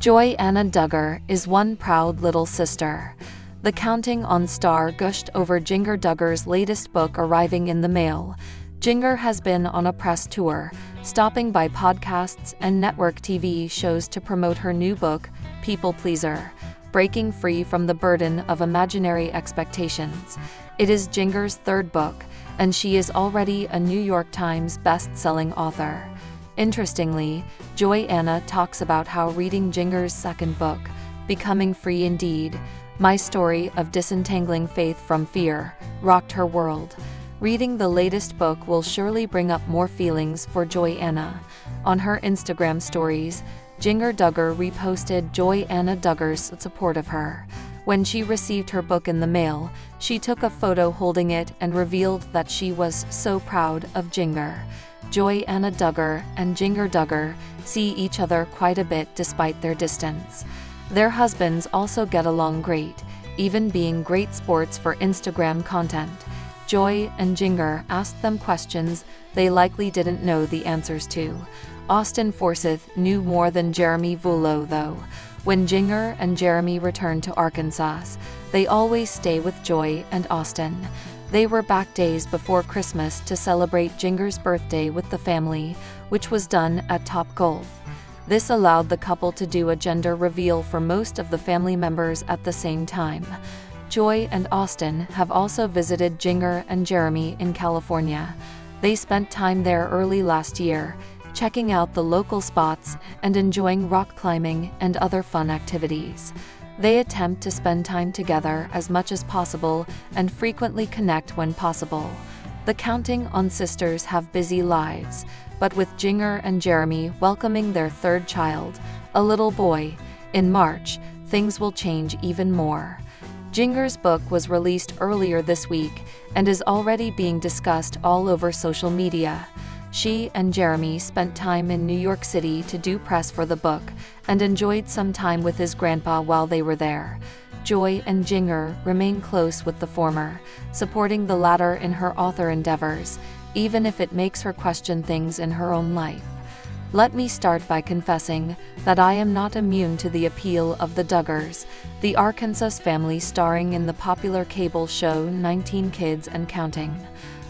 Joy Anna Duggar is one proud little sister. The Counting on Star gushed over Duggar Duggar's latest book arriving in the mail. Duggar has been on a press tour, stopping by podcasts and network TV shows to promote her new book, People Pleaser: Breaking Free from the Burden of Imaginary Expectations. It is Duggar's third book, and she is already a New York Times best-selling author. Interestingly, Joy Anna talks about how reading Duggar's second book, Becoming Free Indeed, My Story of Disentangling Faith from Fear, rocked her world. Reading the latest book will surely bring up more feelings for Joy Anna. On her Instagram stories, Duggar Duggar reposted Joy Anna Duggar's support of her. When she received her book in the mail, she took a photo holding it and revealed that she was so proud of Duggar. Joy Anna Duggar and Duggar Duggar see each other quite a bit despite their distance. Their husbands also get along great, even being great sports for Instagram content. Joy and Duggar asked them questions they likely didn't know the answers to. Austin Forsyth knew more than Jeremy Vuolo though. When Duggar and Jeremy return to Arkansas, they always stay with Joy and Austin. They were back days before Christmas to celebrate Duggar's birthday with the family, which was done at Topgolf. This allowed the couple to do a gender reveal for most of the family members at the same time. Joy and Austin have also visited Duggar and Jeremy in California. They spent time there early last year, checking out the local spots and enjoying rock climbing and other fun activities. They attempt to spend time together as much as possible and frequently connect when possible. The Counting on Sisters have busy lives, but with Duggar and Jeremy welcoming their third child, a little boy, in March, things will change even more. Duggar's book was released earlier this week and is already being discussed all over social media. She and Jeremy spent time in New York City to do press for the book and enjoyed some time with his grandpa while they were there. Joy and Duggar remain close with the former, supporting the latter in her author endeavors, even if it makes her question things in her own life. Let me start by confessing that I am not immune to the appeal of the Duggars, the Arkansas family starring in the popular cable show 19 Kids and Counting.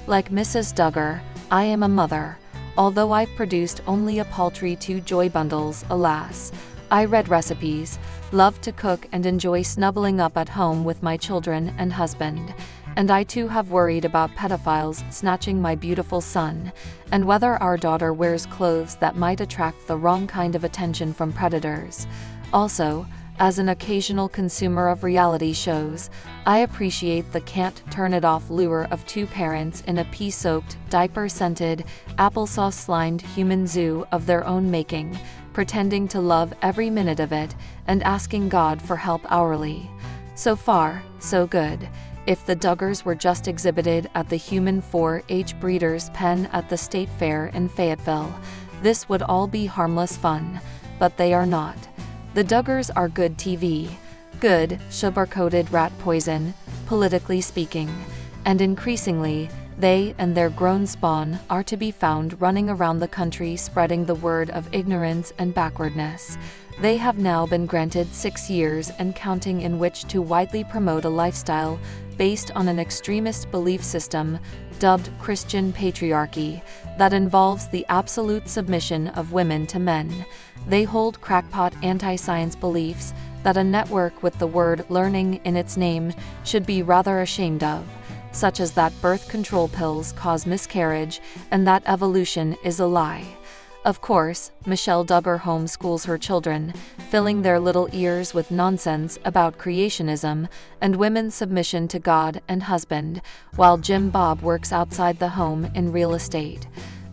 Like Mrs. Duggar, I am a mother. Although I've produced only a paltry 2 joy bundles, alas. I read recipes, love to cook and enjoy snuggling up at home with my children and husband. And I too have worried about pedophiles snatching my beautiful son, and whether our daughter wears clothes that might attract the wrong kind of attention from predators. Also, as an occasional consumer of reality shows, I appreciate the can't-turn-it-off lure of 2 parents in a pea-soaked, diaper-scented, applesauce-slimed human zoo of their own making, pretending to love every minute of it and asking God for help hourly. So far, so good. If the Duggars were just exhibited at the Human 4-H Breeders' Pen at the State Fair in Fayetteville, this would all be harmless fun, but they are not. The Duggars are good TV. Good, sugar-coated rat poison, politically speaking. And increasingly, they and their grown spawn are to be found running around the country spreading the word of ignorance and backwardness. They have now been granted 6 years and counting in which to widely promote a lifestyle based on an extremist belief system dubbed Christian patriarchy that involves the absolute submission of women to men. They hold crackpot anti-science beliefs that a network with the word learning in its name should be rather ashamed of, such as that birth control pills cause miscarriage and that evolution is a lie. Of course, Michelle Duggar homeschools her children, filling their little ears with nonsense about creationism and women's submission to God and husband, while Jim Bob works outside the home in real estate.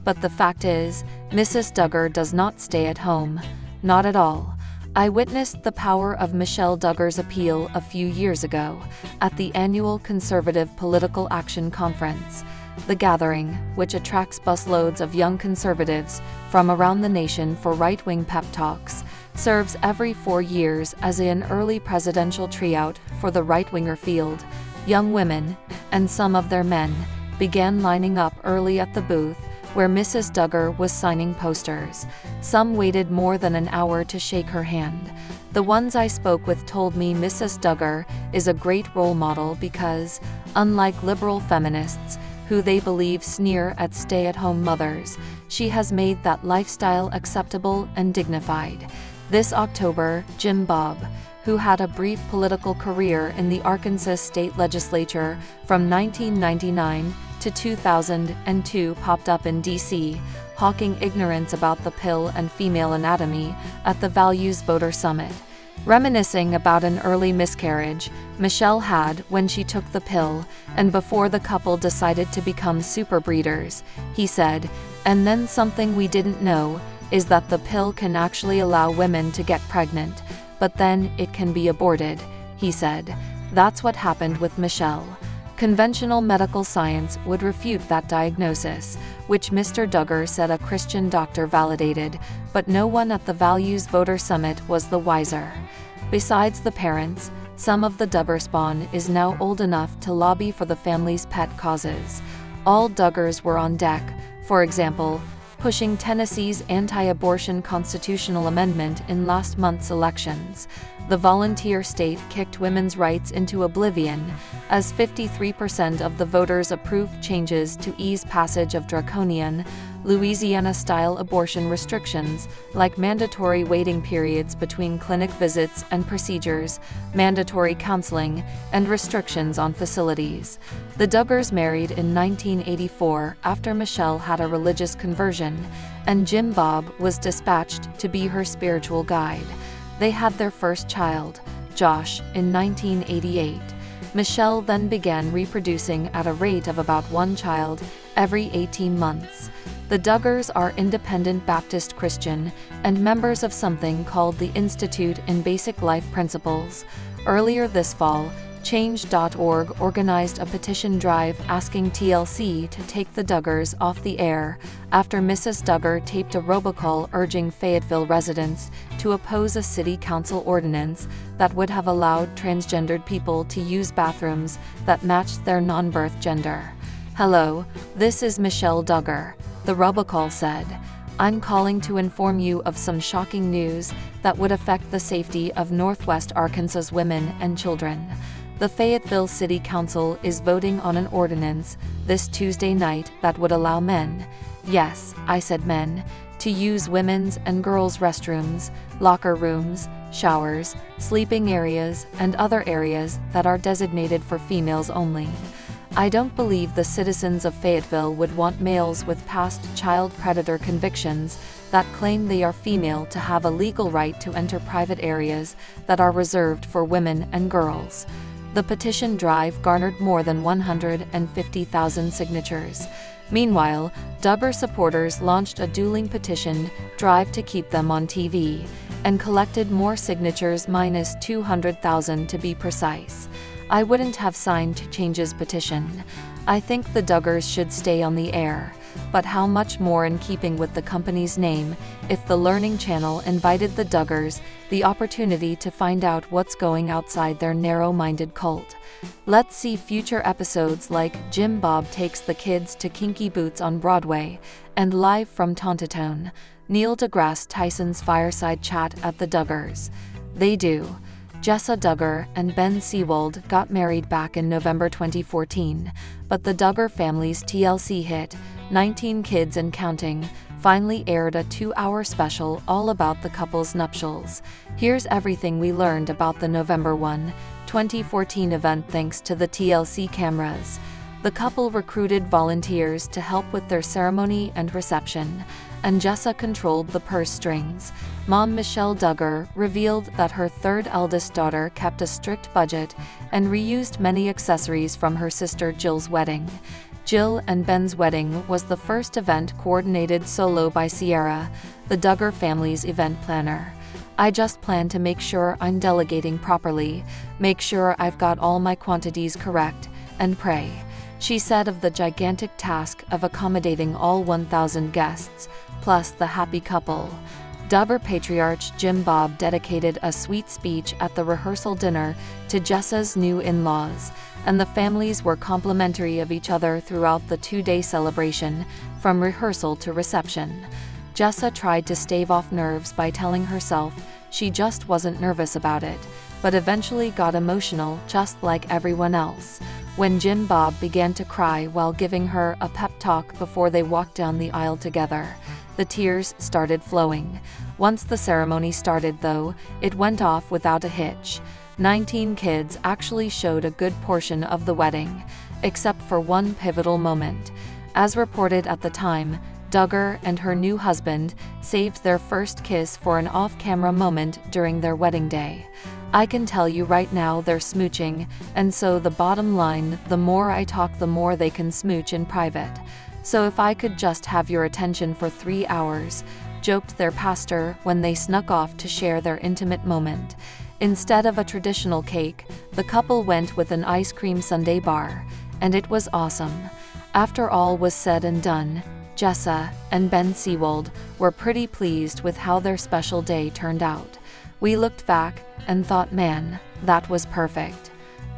But the fact is, Mrs. Duggar does not stay at home. Not at all. I witnessed the power of Michelle Duggar's appeal a few years ago at the annual Conservative Political Action Conference. The gathering, which attracts busloads of young conservatives from around the nation for right-wing pep talks, serves every 4 years as an early presidential tryout for the right-winger field. Young women, and some of their men, began lining up early at the booth, where Mrs. Duggar was signing posters. Some waited more than an hour to shake her hand. The ones I spoke with told me Mrs. Duggar is a great role model because, unlike liberal feminists, who they believe sneer at stay-at-home mothers, she has made that lifestyle acceptable and dignified. This October, Jim Bob, who had a brief political career in the Arkansas state legislature from 1999 to 2002, popped up in D.C., hawking ignorance about the pill and female anatomy at the Values Voter Summit. Reminiscing about an early miscarriage Michelle had when she took the pill, and before the couple decided to become super breeders, he said, "And then something we didn't know is that the pill can actually allow women to get pregnant, but then it can be aborted," he said. That's what happened with Michelle. Conventional medical science would refute that diagnosis, which Mr. Duggar said a Christian doctor validated, but no one at the Values Voter Summit was the wiser. Besides the parents, some of the Duggar spawn is now old enough to lobby for the family's pet causes. All Duggars were on deck, for example, pushing Tennessee's anti-abortion constitutional amendment in last month's elections. The volunteer state kicked women's rights into oblivion, as 53% of the voters approved changes to ease passage of draconian, Louisiana-style abortion restrictions, like mandatory waiting periods between clinic visits and procedures, mandatory counseling, and restrictions on facilities. The Duggars married in 1984 after Michelle had a religious conversion, and Jim Bob was dispatched to be her spiritual guide. They had their first child, Josh, in 1988. Michelle then began reproducing at a rate of about one child every 18 months. The Duggars are independent Baptist Christian and members of something called the Institute in Basic Life Principles. Earlier this fall, Change.org organized a petition drive asking TLC to take the Duggars off the air after Mrs. Duggar taped a robocall urging Fayetteville residents to oppose a city council ordinance that would have allowed transgendered people to use bathrooms that matched their non-birth gender. "Hello, this is Michelle Duggar," the robocall said. "I'm calling to inform you of some shocking news that would affect the safety of Northwest Arkansas's women and children. The Fayetteville City Council is voting on an ordinance this Tuesday night that would allow men, yes, I said men, to use women's and girls' restrooms, locker rooms, showers, sleeping areas, and other areas that are designated for females only. I don't believe the citizens of Fayetteville would want males with past child predator convictions that claim they are female to have a legal right to enter private areas that are reserved for women and girls." The petition drive garnered more than 150,000 signatures. Meanwhile, Duggar supporters launched a dueling petition drive to keep them on TV, and collected more signatures, minus 200,000 to be precise. "I wouldn't have signed Change's petition. I think the Duggars should stay on the air, but how much more in keeping with the company's name if the Learning Channel invited the Duggars the opportunity to find out what's going outside their narrow-minded cult? Let's see future episodes like Jim Bob takes the kids to Kinky Boots on Broadway, and live from Tontitown, Neil deGrasse Tyson's fireside chat at the Duggars. They do. Jessa Duggar and Ben Seawold got married back in November 2014, but the Duggar family's TLC hit, 19 Kids and Counting, finally aired a 2-hour special all about the couple's nuptials. Here's everything we learned about the November 1, 2014 event thanks to the TLC cameras. The couple recruited volunteers to help with their ceremony and reception, and Jessa controlled the purse strings. Mom Michelle Duggar revealed that her third eldest daughter kept a strict budget and reused many accessories from her sister Jill's wedding. Jill and Ben's wedding was the first event coordinated solo by Sierra, the Duggar family's event planner. "I just plan to make sure I'm delegating properly, make sure I've got all my quantities correct, and pray," she said of the gigantic task of accommodating all 1,000 guests, plus the happy couple. Duggar patriarch Jim Bob dedicated a sweet speech at the rehearsal dinner to Jessa's new in-laws, and the families were complimentary of each other throughout the 2-day celebration, from rehearsal to reception. Jessa tried to stave off nerves by telling herself she just wasn't nervous about it, but eventually got emotional just like everyone else when Jim Bob began to cry while giving her a pep talk before they walked down the aisle together. The tears started flowing. Once the ceremony started, though, it went off without a hitch. 19 kids actually showed a good portion of the wedding, except for one pivotal moment. As reported at the time, Duggar and her new husband saved their first kiss for an off-camera moment during their wedding day. I can tell you right now they're smooching, and so the bottom line, the more I talk the more they can smooch in private. So if I could just have your attention for 3 hours, joked their pastor when they snuck off to share their intimate moment. Instead of a traditional cake, the couple went with an ice cream sundae bar, and it was awesome. After all was said and done, Jessa and Ben Seawold were pretty pleased with how their special day turned out. We looked back and thought, man, that was perfect.